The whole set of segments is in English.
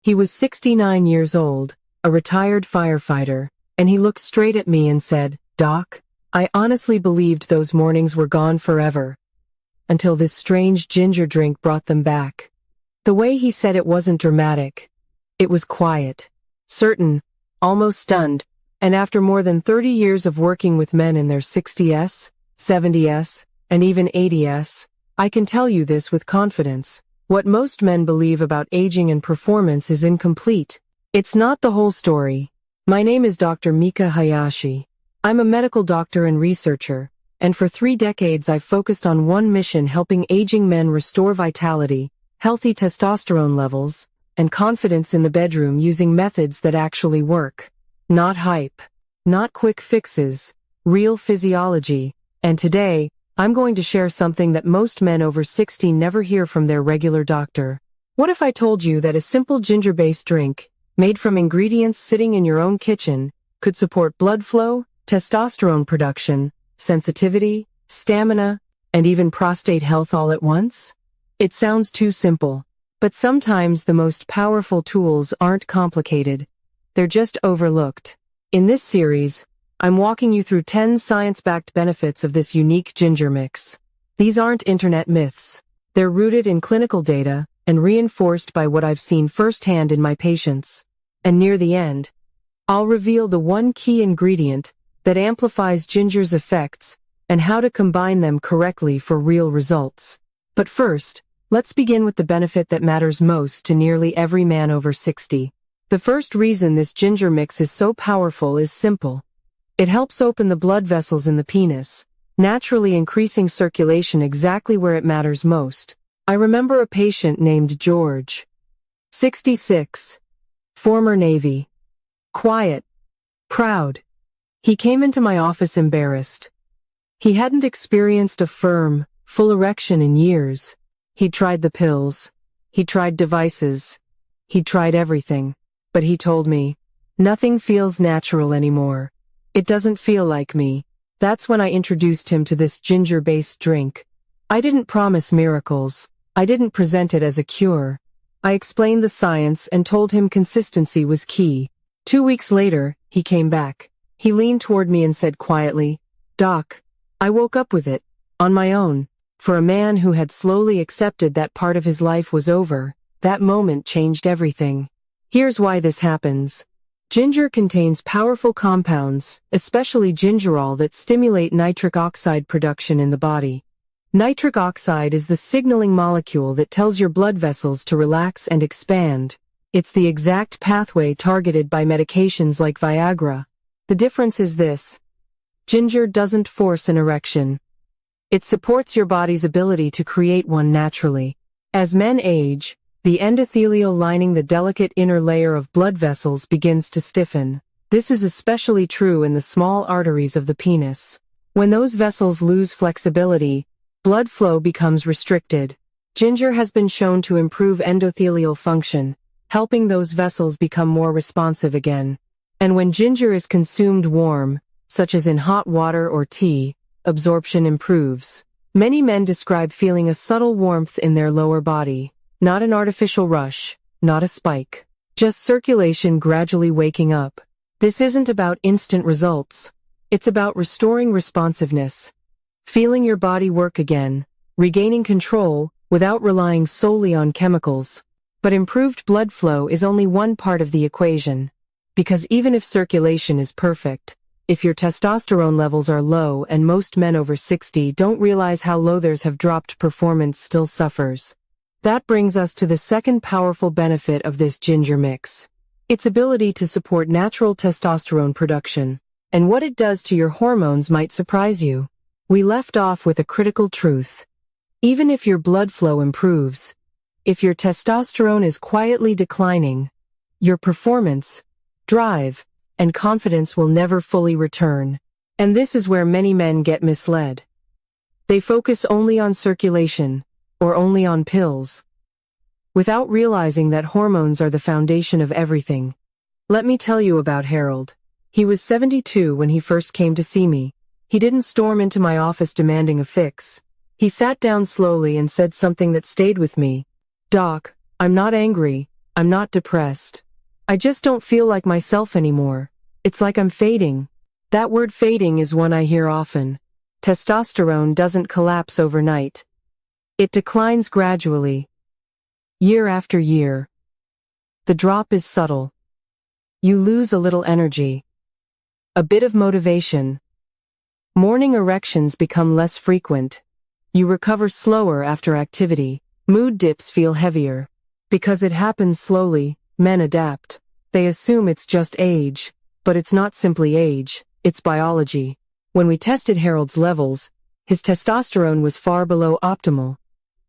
He was 69 years old, a retired firefighter, and he looked straight at me and said, "Doc, I honestly believed those mornings were gone forever, until this strange ginger drink brought them back." The way he said it wasn't dramatic. It was quiet, certain, almost stunned, and after more than 30 years of working with men in their 60s, 70s, and even 80s, I can tell you this with confidence. What most men believe about aging and performance is incomplete. It's not the whole story. My name is Dr. Mika Hayashi. I'm a medical doctor and researcher, and for 3 decades I've focused on one mission: helping aging men restore vitality, healthy testosterone levels, and confidence in the bedroom using methods that actually work. Not hype. Not quick fixes. Real physiology. And today, I'm going to share something that most men over 60 never hear from their regular doctor. What if I told you that a simple ginger-based drink, made from ingredients sitting in your own kitchen, could support blood flow, testosterone production, sensitivity, stamina, and even prostate health all at once? It sounds too simple. But sometimes the most powerful tools aren't complicated. They're just overlooked. In this series, I'm walking you through 10 science-backed benefits of this unique ginger mix. These aren't internet myths. They're rooted in clinical data and reinforced by what I've seen firsthand in my patients. And near the end, I'll reveal the one key ingredient that amplifies ginger's effects and how to combine them correctly for real results. But first, let's begin with the benefit that matters most to nearly every man over 60. The first reason this ginger mix is so powerful is simple. It helps open the blood vessels in the penis, naturally increasing circulation exactly where it matters most. I remember a patient named George, 66, former Navy. Quiet, proud. He came into my office embarrassed. He hadn't experienced a firm, full erection in years. He'd tried the pills. He'd tried devices. He'd tried everything. But he told me, "Nothing feels natural anymore. It doesn't feel like me." That's when I introduced him to this ginger-based drink. I didn't promise miracles. I didn't present it as a cure. I explained the science and told him consistency was key. 2 weeks later, he came back. He leaned toward me and said quietly, "Doc, I woke up with it, on my own." For a man who had slowly accepted that part of his life was over, that moment changed everything. Here's why this happens. Ginger contains powerful compounds, especially gingerol, that stimulate nitric oxide production in the body. Nitric oxide is the signaling molecule that tells your blood vessels to relax and expand. It's the exact pathway targeted by medications like Viagra. The difference is this: ginger doesn't force an erection. It supports your body's ability to create one naturally. As men age, the endothelial lining, the delicate inner layer of blood vessels, begins to stiffen. This is especially true in the small arteries of the penis. When those vessels lose flexibility, blood flow becomes restricted. Ginger has been shown to improve endothelial function, helping those vessels become more responsive again. And when ginger is consumed warm, such as in hot water or tea, absorption improves. Many men describe feeling a subtle warmth in their lower body. Not an artificial rush, not a spike. Just circulation gradually waking up. This isn't about instant results. It's about restoring responsiveness. Feeling your body work again. Regaining control, without relying solely on chemicals. But improved blood flow is only one part of the equation. Because even if circulation is perfect, if your testosterone levels are low, and most men over 60 don't realize how low theirs have dropped, performance still suffers. That brings us to the second powerful benefit of this ginger mix. Its ability to support natural testosterone production. And what it does to your hormones might surprise you. We left off with a critical truth. Even if your blood flow improves, if your testosterone is quietly declining, your performance, drive, and confidence will never fully return. And this is where many men get misled. They focus only on circulation, or only on pills, without realizing that hormones are the foundation of everything. Let me tell you about Harold. He was 72 when he first came to see me. He didn't storm into my office demanding a fix. He sat down slowly and said something that stayed with me. "Doc, I'm not angry. I'm not depressed. I just don't feel like myself anymore. It's like I'm fading. That word fading is one I hear often. Testosterone doesn't collapse overnight. It declines gradually, year after year. The drop is subtle. You lose a little energy, a bit of motivation. Morning erections become less frequent. You recover slower after activity. Mood dips feel heavier. Because it happens slowly, men adapt. They assume it's just age, but it's not simply age, it's biology. When we tested Harold's levels, his testosterone was far below optimal.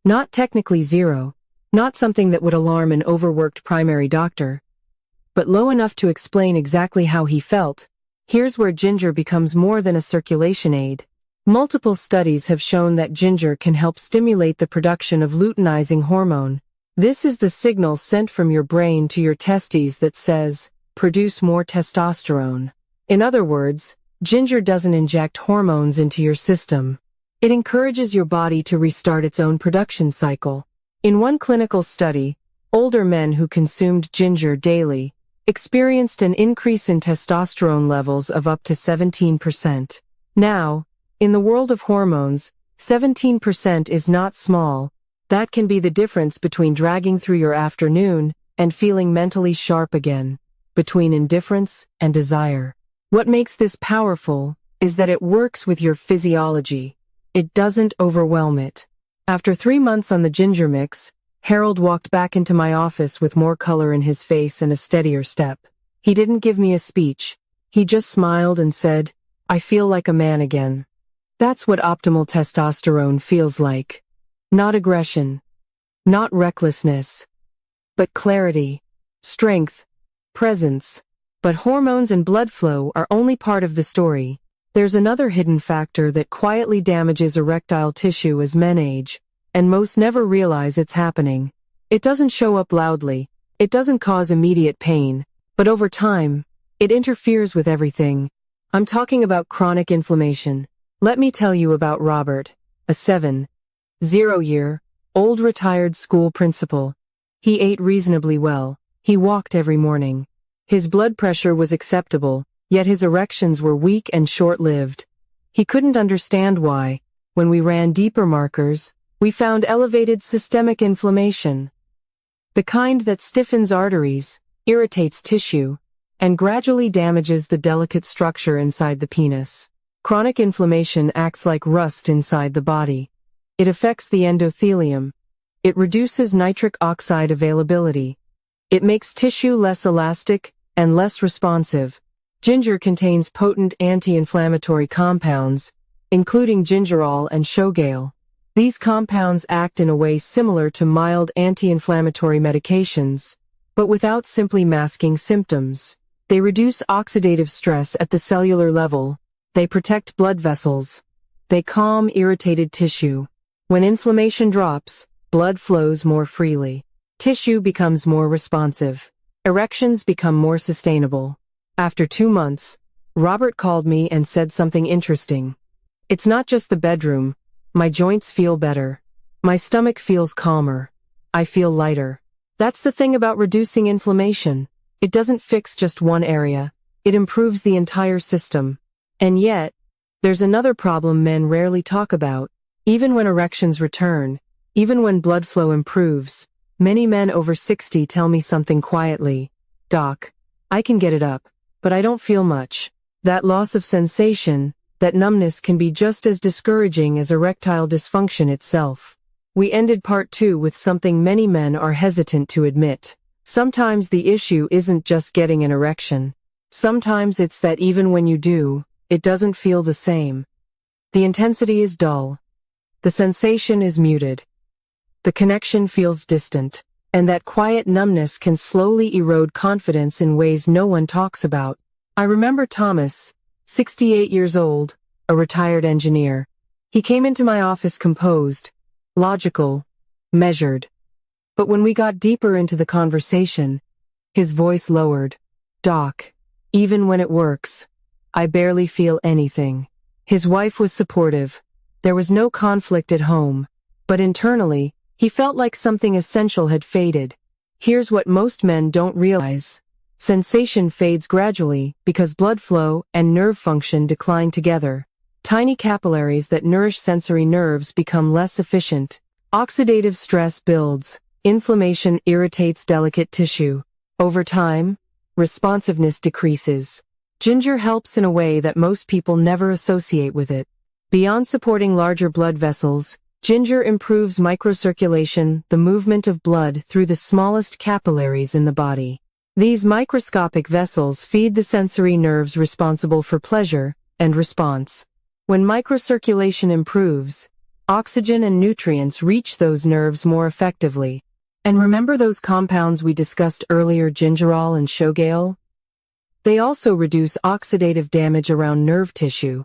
Not technically zero, not something that would alarm an overworked primary doctor, but low enough to explain exactly how he felt. Here's where ginger becomes more than a circulation aid. Multiple studies have shown that ginger can help stimulate the production of luteinizing hormone. This is the signal sent from your brain to your testes that says, produce more testosterone. In other words, ginger doesn't inject hormones into your system. It encourages your body to restart its own production cycle. In one clinical study, older men who consumed ginger daily experienced an increase in testosterone levels of up to 17%. Now, in the world of hormones, 17% is not small. That can be the difference between dragging through your afternoon and feeling mentally sharp again, between indifference and desire. What makes this powerful is that it works with your physiology. It doesn't overwhelm it. After 3 months on the ginger mix, Harold walked back into my office with more color in his face and a steadier step. He didn't give me a speech. He just smiled and said, "I feel like a man again." That's what optimal testosterone feels like. Not aggression, not recklessness, but clarity, strength, presence. But hormones and blood flow are only part of the story. There's another hidden factor that quietly damages erectile tissue as men age, and most never realize it's happening. It doesn't show up loudly, it doesn't cause immediate pain, but over time, it interferes with everything. I'm talking about chronic inflammation. Let me tell you about Robert, a 7-0-year-old retired school principal. He ate reasonably well. He walked every morning. His blood pressure was acceptable, yet his erections were weak and short-lived. He couldn't understand why. When we ran deeper markers, we found elevated systemic inflammation. The kind that stiffens arteries, irritates tissue, and gradually damages the delicate structure inside the penis. Chronic inflammation acts like rust inside the body. It affects the endothelium. It reduces nitric oxide availability. It makes tissue less elastic and less responsive. Ginger contains potent anti-inflammatory compounds, including gingerol and shogale. These compounds act in a way similar to mild anti-inflammatory medications, but without simply masking symptoms. They reduce oxidative stress at the cellular level. They protect blood vessels. They calm irritated tissue. When inflammation drops, blood flows more freely. Tissue becomes more responsive. Erections become more sustainable. After 2 months, Robert called me and said something interesting. "It's not just the bedroom. My joints feel better. My stomach feels calmer. I feel lighter." That's the thing about reducing inflammation. It doesn't fix just one area. It improves the entire system. And yet, there's another problem men rarely talk about. Even when erections return, even when blood flow improves, many men over 60 tell me something quietly. "Doc, I can get it up, but I don't feel much." That loss of sensation, that numbness can be just as discouraging as erectile dysfunction itself. We ended part 2 with something many men are hesitant to admit. Sometimes the issue isn't just getting an erection. Sometimes it's that even when you do, it doesn't feel the same. The intensity is dull. The sensation is muted. The connection feels distant. And that quiet numbness can slowly erode confidence in ways no one talks about. I remember Thomas, 68 years old, a retired engineer. He came into my office composed, logical, measured. But when we got deeper into the conversation, his voice lowered. "Doc, even when it works, I barely feel anything." His wife was supportive. There was no conflict at home, but internally, he felt like something essential had faded. Here's what most men don't realize. Sensation fades gradually because blood flow and nerve function decline together. Tiny capillaries that nourish sensory nerves become less efficient. Oxidative stress builds. Inflammation irritates delicate tissue. Over time, responsiveness decreases. Ginger helps in a way that most people never associate with it. Beyond supporting larger blood vessels, ginger improves microcirculation, the movement of blood through the smallest capillaries in the body. These microscopic vessels feed the sensory nerves responsible for pleasure and response. When microcirculation improves, oxygen and nutrients reach those nerves more effectively. And remember those compounds we discussed earlier, gingerol and shogale? They also reduce oxidative damage around nerve tissue.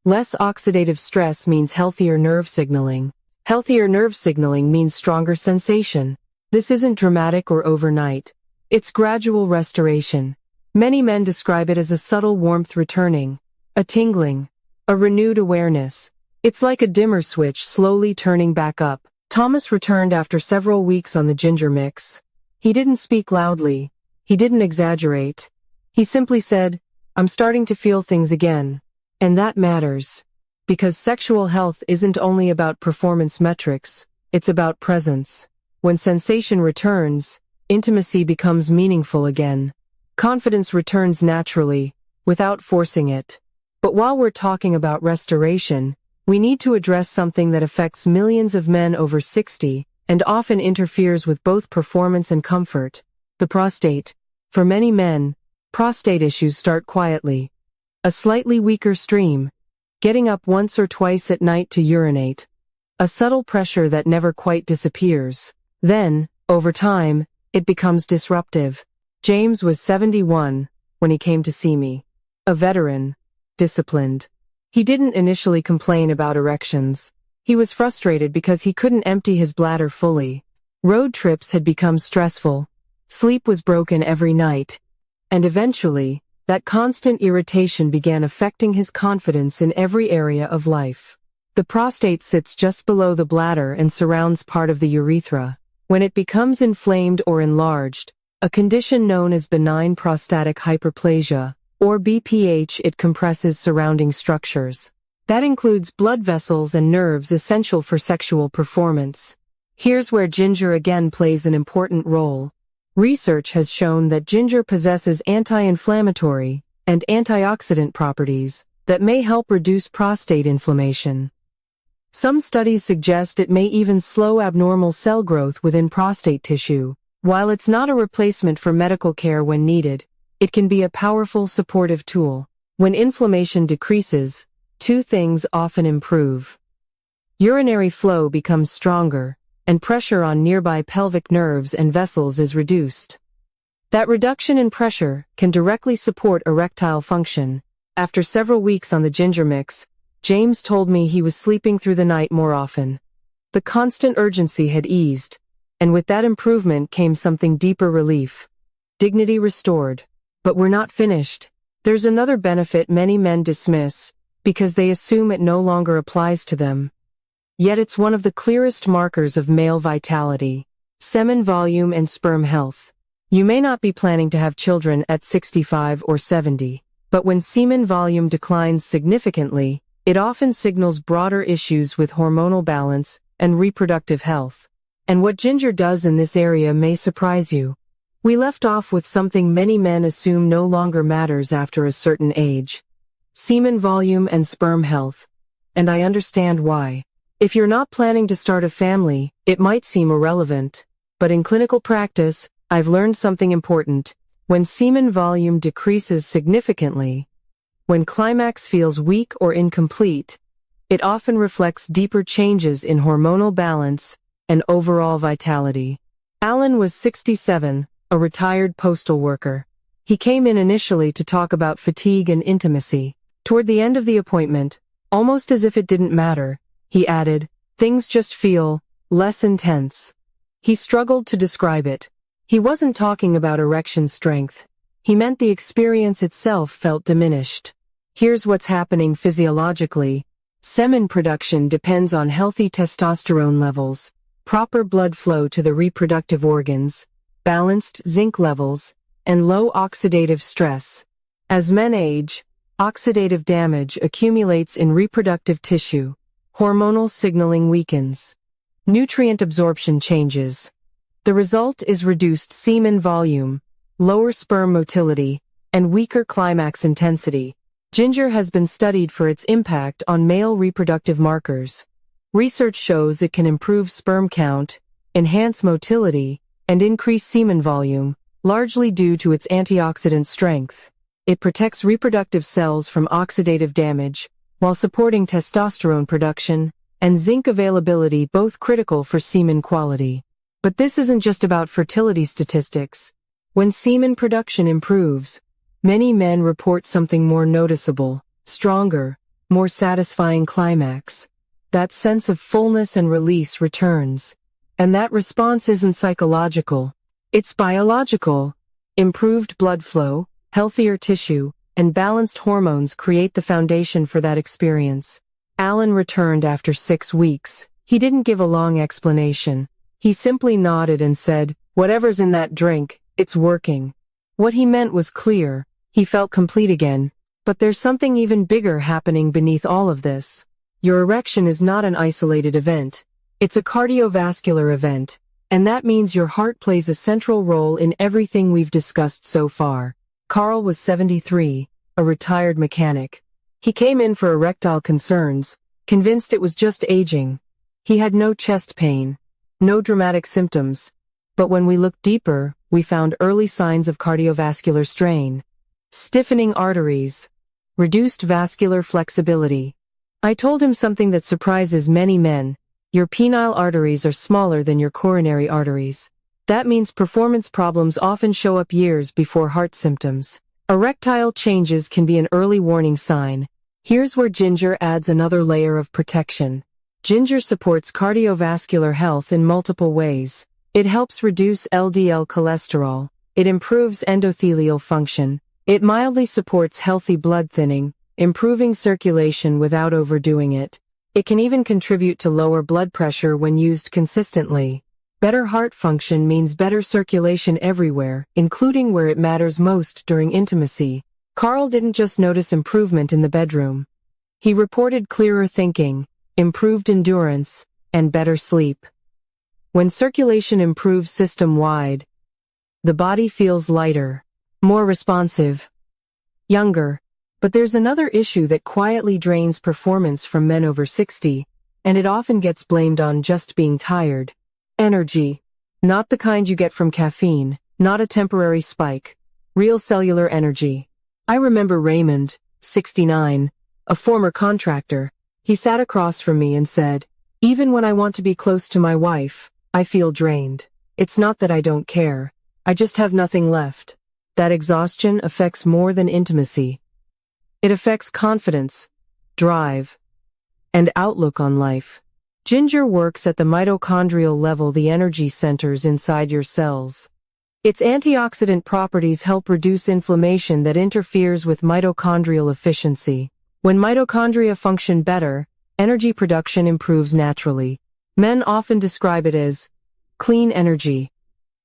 Less oxidative stress means healthier nerve signaling. Healthier nerve signaling means stronger sensation. This isn't dramatic or overnight. It's gradual restoration. Many men describe it as a subtle warmth returning, a tingling, a renewed awareness. It's like a dimmer switch slowly turning back up. Thomas returned after several weeks on the ginger mix. He didn't speak loudly. He didn't exaggerate. He simply said, "I'm starting to feel things again." And that matters. Because sexual health isn't only about performance metrics, it's about presence. When sensation returns, intimacy becomes meaningful again. Confidence returns naturally, without forcing it. But while we're talking about restoration, we need to address something that affects millions of men over 60 and often interferes with both performance and comfort: the prostate. For many men, prostate issues start quietly. A slightly weaker stream, getting up once or twice at night to urinate. A subtle pressure that never quite disappears. Then, over time, it becomes disruptive. James was 71 when he came to see me. A veteran, disciplined. He didn't initially complain about erections. He was frustrated because he couldn't empty his bladder fully. Road trips had become stressful. Sleep was broken every night. And eventually, that constant irritation began affecting his confidence in every area of life. The prostate sits just below the bladder and surrounds part of the urethra. When it becomes inflamed or enlarged, a condition known as benign prostatic hyperplasia, or BPH, it compresses surrounding structures. That includes blood vessels and nerves essential for sexual performance. Here's where ginger again plays an important role. Research has shown that ginger possesses anti-inflammatory and antioxidant properties that may help reduce prostate inflammation. Some studies suggest it may even slow abnormal cell growth within prostate tissue. While it's not a replacement for medical care when needed, it can be a powerful supportive tool. When inflammation decreases, two things often improve. Urinary flow becomes stronger, and pressure on nearby pelvic nerves and vessels is reduced. That reduction in pressure can directly support erectile function. After several weeks on the ginger mix, James told me he was sleeping through the night more often. The constant urgency had eased, and with that improvement came something deeper: relief. Dignity restored. But we're not finished. There's another benefit many men dismiss, because they assume it no longer applies to them. Yet it's one of the clearest markers of male vitality: semen volume and sperm health. You may not be planning to have children at 65 or 70, but when semen volume declines significantly, it often signals broader issues with hormonal balance and reproductive health. And what ginger does in this area may surprise you. We left off with something many men assume no longer matters after a certain age: semen volume and sperm health. And I understand why. If you're not planning to start a family, it might seem irrelevant. But in clinical practice, I've learned something important. When semen volume decreases significantly, when climax feels weak or incomplete, it often reflects deeper changes in hormonal balance and overall vitality. Alan was 67, a retired postal worker. He came in initially to talk about fatigue and intimacy. Toward the end of the appointment, almost as if it didn't matter, he added, "Things just feel less intense." He struggled to describe it. He wasn't talking about erection strength. He meant the experience itself felt diminished. Here's what's happening physiologically. Semen production depends on healthy testosterone levels, proper blood flow to the reproductive organs, balanced zinc levels, and low oxidative stress. As men age, oxidative damage accumulates in reproductive tissue, hormonal signaling weakens, nutrient absorption changes. The result is reduced semen volume, lower sperm motility, and weaker climax intensity. Ginger has been studied for its impact on male reproductive markers. Research shows it can improve sperm count, enhance motility, and increase semen volume, largely due to its antioxidant strength. It protects reproductive cells from oxidative damage, while supporting testosterone production and zinc availability, both critical for semen quality. But this isn't just about fertility statistics. When semen production improves, many men report something more noticeable, stronger, more satisfying climax. That sense of fullness and release returns. And that response isn't psychological. It's biological. Improved blood flow, healthier tissue, and balanced hormones create the foundation for that experience. Alan returned after 6 weeks. He didn't give a long explanation. He simply nodded and said, "Whatever's in that drink, it's working." What he meant was clear. He felt complete again. But there's something even bigger happening beneath all of this. Your erection is not an isolated event. It's a cardiovascular event, and that means your heart plays a central role in everything we've discussed so far. Carl was 73, a retired mechanic. He came in for erectile concerns, convinced it was just aging. He had no chest pain, no dramatic symptoms, but when we looked deeper, we found early signs of cardiovascular strain, stiffening arteries, reduced vascular flexibility. I told him something that surprises many men. Your penile arteries are smaller than your coronary arteries. That means performance problems often show up years before heart symptoms. Erectile changes can be an early warning sign. Here's where ginger adds another layer of protection. Ginger supports cardiovascular health in multiple ways. It helps reduce LDL cholesterol. It improves endothelial function. It mildly supports healthy blood thinning, improving circulation without overdoing it. It can even contribute to lower blood pressure when used consistently. Better heart function means better circulation everywhere, including where it matters most during intimacy. Carl didn't just notice improvement in the bedroom. He reported clearer thinking, improved endurance, and better sleep. When circulation improves system-wide, the body feels lighter, more responsive, younger. But there's another issue that quietly drains performance from men over 60, and it often gets blamed on just being tired. Energy. Not the kind you get from caffeine, not a temporary spike. Real cellular energy. I remember Raymond, 69, a former contractor. He sat across from me and said, "Even when I want to be close to my wife, I feel drained. It's not that I don't care. I just have nothing left." That exhaustion affects more than intimacy. It affects confidence, drive, and outlook on life. Ginger works at the mitochondrial level, the energy centers inside your cells. Its antioxidant properties help reduce inflammation that interferes with mitochondrial efficiency. When mitochondria function better, energy production improves naturally. Men often describe it as clean energy.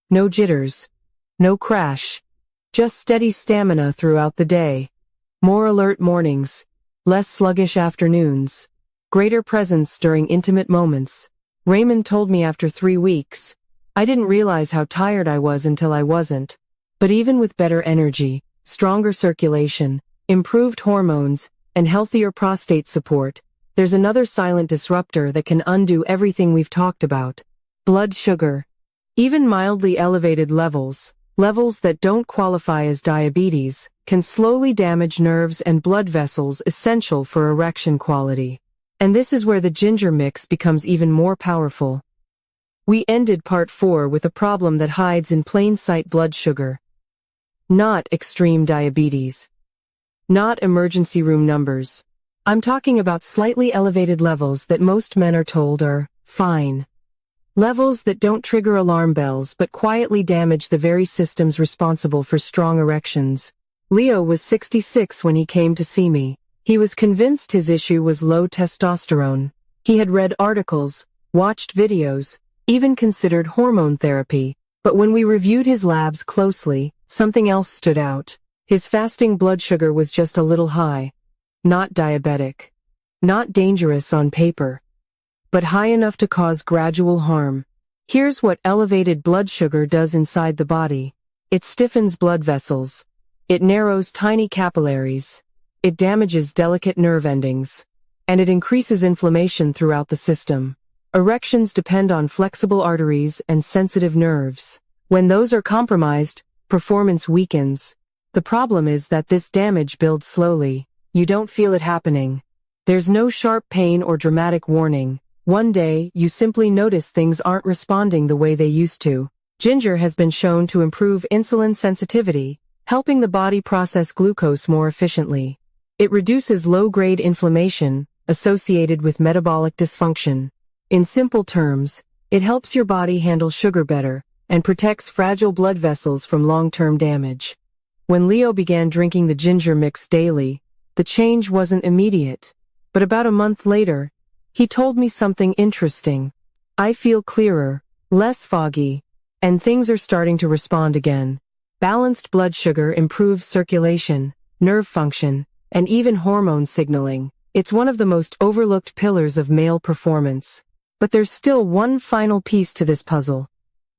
No jitters, no crash, just steady stamina throughout the day. More alert mornings, less sluggish afternoons, greater presence during intimate moments. Raymond told me after 3 weeks, "I didn't realize how tired I was until I wasn't." But even with better energy, stronger circulation, improved hormones, and healthier prostate support, there's another silent disruptor that can undo everything we've talked about. Blood sugar. Even mildly elevated levels that don't qualify as diabetes, can slowly damage nerves and blood vessels essential for erection quality. And this is where the ginger mix becomes even more powerful. We ended part 4 with a problem that hides in plain sight: blood sugar. Not extreme diabetes. Not emergency room numbers. I'm talking about slightly elevated levels that most men are told are fine. Levels that don't trigger alarm bells but quietly damage the very systems responsible for strong erections. Leo was 66 when he came to see me. He was convinced his issue was low testosterone. He had read articles, watched videos, even considered hormone therapy. But when we reviewed his labs closely, something else stood out. His fasting blood sugar was just a little high. Not diabetic. Not dangerous on paper. But high enough to cause gradual harm. Here's what elevated blood sugar does inside the body. It stiffens blood vessels. It narrows tiny capillaries. It damages delicate nerve endings. And it increases inflammation throughout the system. Erections depend on flexible arteries and sensitive nerves. When those are compromised, performance weakens. The problem is that this damage builds slowly. You don't feel it happening. There's no sharp pain or dramatic warning. One day, you simply notice things aren't responding the way they used to. Ginger has been shown to improve insulin sensitivity, helping the body process glucose more efficiently. It reduces low-grade inflammation associated with metabolic dysfunction. In simple terms, it helps your body handle sugar better and protects fragile blood vessels from long-term damage. When Leo began drinking the ginger mix daily, the change wasn't immediate. But about a month later, he told me something interesting. I feel clearer, less foggy, and things are starting to respond again. Balanced blood sugar improves circulation, nerve function, and even hormone signaling. It's one of the most overlooked pillars of male performance. But there's still one final piece to this puzzle.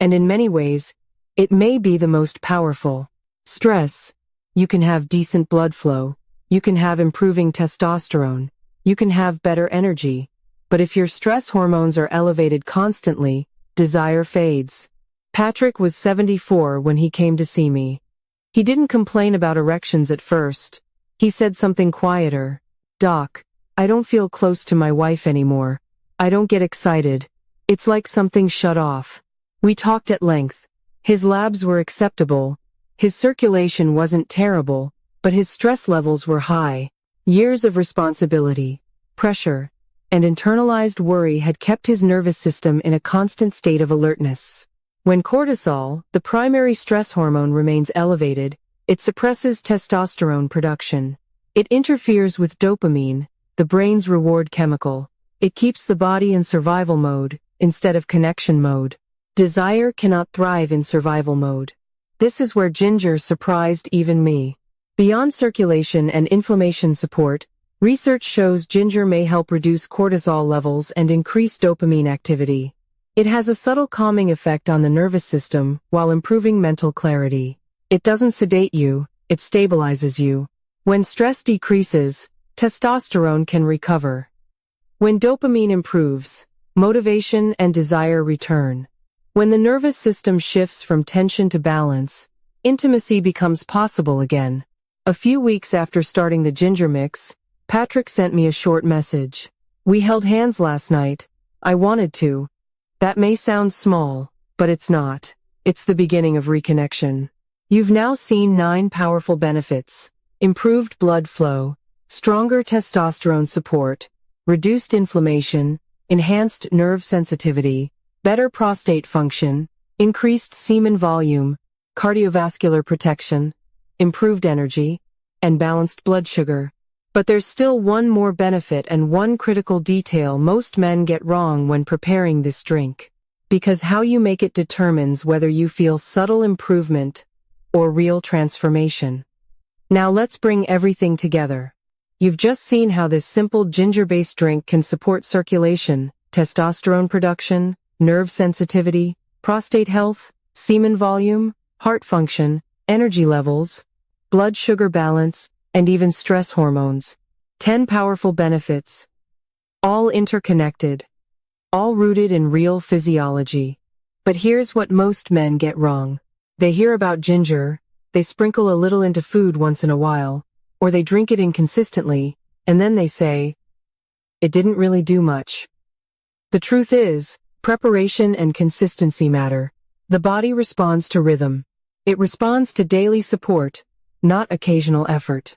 And in many ways, it may be the most powerful. Stress. You can have decent blood flow. You can have improving testosterone. You can have better energy. But if your stress hormones are elevated constantly, desire fades. Patrick was 74 when he came to see me. He didn't complain about erections at first. He said something quieter. "Doc, I don't feel close to my wife anymore. I don't get excited. It's like something shut off." We talked at length. His labs were acceptable. His circulation wasn't terrible, but his stress levels were high. Years of responsibility, pressure, and internalized worry had kept his nervous system in a constant state of alertness. When cortisol, the primary stress hormone, remains elevated, it suppresses testosterone production. It interferes with dopamine, the brain's reward chemical. It keeps the body in survival mode, instead of connection mode. Desire cannot thrive in survival mode. This is where ginger surprised even me. Beyond circulation and inflammation support, research shows ginger may help reduce cortisol levels and increase dopamine activity. It has a subtle calming effect on the nervous system while improving mental clarity. It doesn't sedate you, it stabilizes you. When stress decreases, testosterone can recover. When dopamine improves, motivation and desire return. When the nervous system shifts from tension to balance, intimacy becomes possible again. A few weeks after starting the ginger mix, Patrick sent me a short message. "We held hands last night. I wanted to." That may sound small, but it's not. It's the beginning of reconnection. You've now seen 9 powerful benefits: improved blood flow, stronger testosterone support, reduced inflammation, enhanced nerve sensitivity, better prostate function, increased semen volume, cardiovascular protection, improved energy, and balanced blood sugar. But there's still one more benefit and one critical detail most men get wrong when preparing this drink. Because how you make it determines whether you feel subtle improvement or real transformation. Now let's bring everything together. You've just seen how this simple ginger-based drink can support circulation, testosterone production, nerve sensitivity, prostate health, semen volume, heart function, energy levels, blood sugar balance, and even stress hormones. 10 powerful benefits. All interconnected. All rooted in real physiology. But here's what most men get wrong. They hear about ginger, they sprinkle a little into food once in a while, or they drink it inconsistently, and then they say, "It didn't really do much." The truth is, preparation and consistency matter. The body responds to rhythm. It responds to daily support, not occasional effort.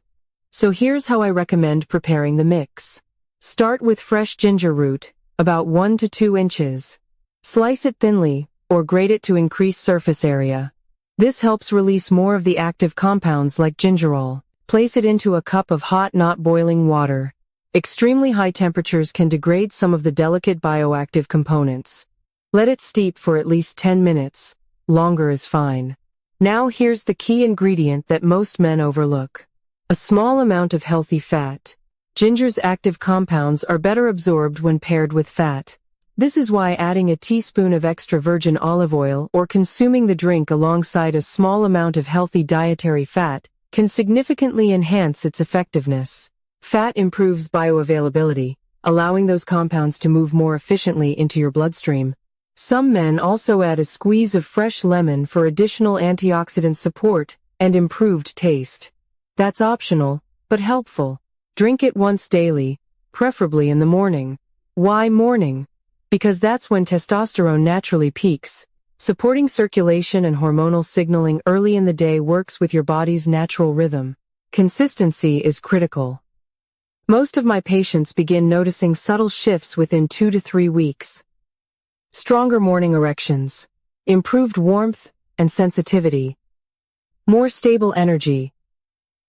So here's how I recommend preparing the mix. Start with fresh ginger root, about 1 to 2 inches. Slice it thinly, or grate it to increase surface area. This helps release more of the active compounds like gingerol. Place it into a cup of hot, not boiling water. Extremely high temperatures can degrade some of the delicate bioactive components. Let it steep for at least 10 minutes. longer is fine. Now here's the key ingredient that most men overlook. A small amount of healthy fat. Ginger's active compounds are better absorbed when paired with fat. This is why adding a teaspoon of extra virgin olive oil or consuming the drink alongside a small amount of healthy dietary fat can significantly enhance its effectiveness. Fat improves bioavailability, allowing those compounds to move more efficiently into your bloodstream. Some men also add a squeeze of fresh lemon for additional antioxidant support and improved taste. That's optional, but helpful. Drink it once daily, preferably in the morning. Why morning? Because that's when testosterone naturally peaks. Supporting circulation and hormonal signaling early in the day works with your body's natural rhythm. Consistency is critical. Most of my patients begin noticing subtle shifts within 2 to 3 weeks. Stronger morning erections, improved warmth and sensitivity, more stable energy,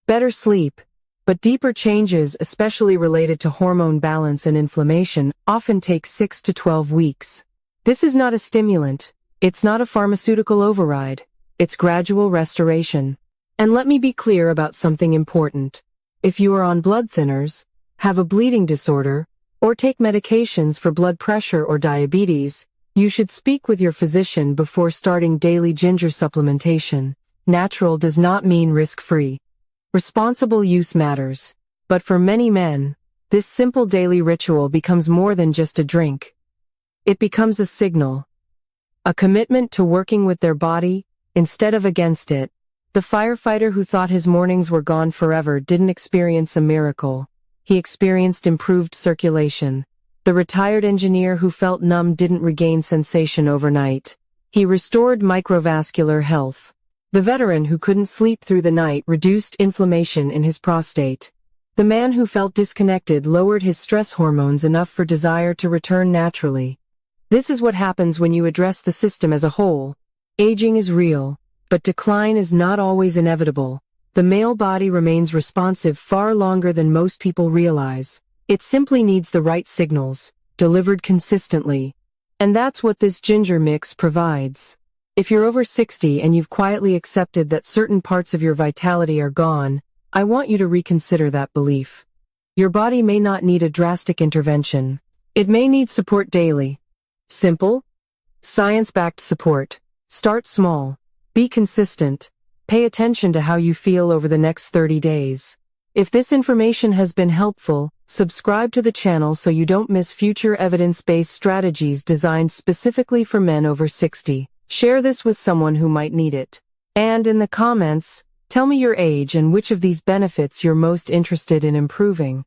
better sleep, but deeper changes, especially related to hormone balance and inflammation, often take 6 to 12 weeks. This is not a stimulant. It's not a pharmaceutical override. It's gradual restoration. And let me be clear about something important. If you are on blood thinners, have a bleeding disorder, or take medications for blood pressure or diabetes, you should speak with your physician before starting daily ginger supplementation. Natural does not mean risk-free. Responsible use matters, but for many men, this simple daily ritual becomes more than just a drink. It becomes a signal, a commitment to working with their body instead of against it. The firefighter who thought his mornings were gone forever didn't experience a miracle. He experienced improved circulation. The retired engineer who felt numb didn't regain sensation overnight. He restored microvascular health. The veteran who couldn't sleep through the night reduced inflammation in his prostate. The man who felt disconnected lowered his stress hormones enough for desire to return naturally. This is what happens when you address the system as a whole. Aging is real, but decline is not always inevitable. The male body remains responsive far longer than most people realize. It simply needs the right signals, delivered consistently. And that's what this ginger mix provides. If you're over 60 and you've quietly accepted that certain parts of your vitality are gone, I want you to reconsider that belief. Your body may not need a drastic intervention. It may need support daily. Simple, science-backed support. Start small. Be consistent. Pay attention to how you feel over the next 30 days. If this information has been helpful, subscribe to the channel so you don't miss future evidence-based strategies designed specifically for men over 60. Share this with someone who might need it. And in the comments, tell me your age and which of these benefits you're most interested in improving.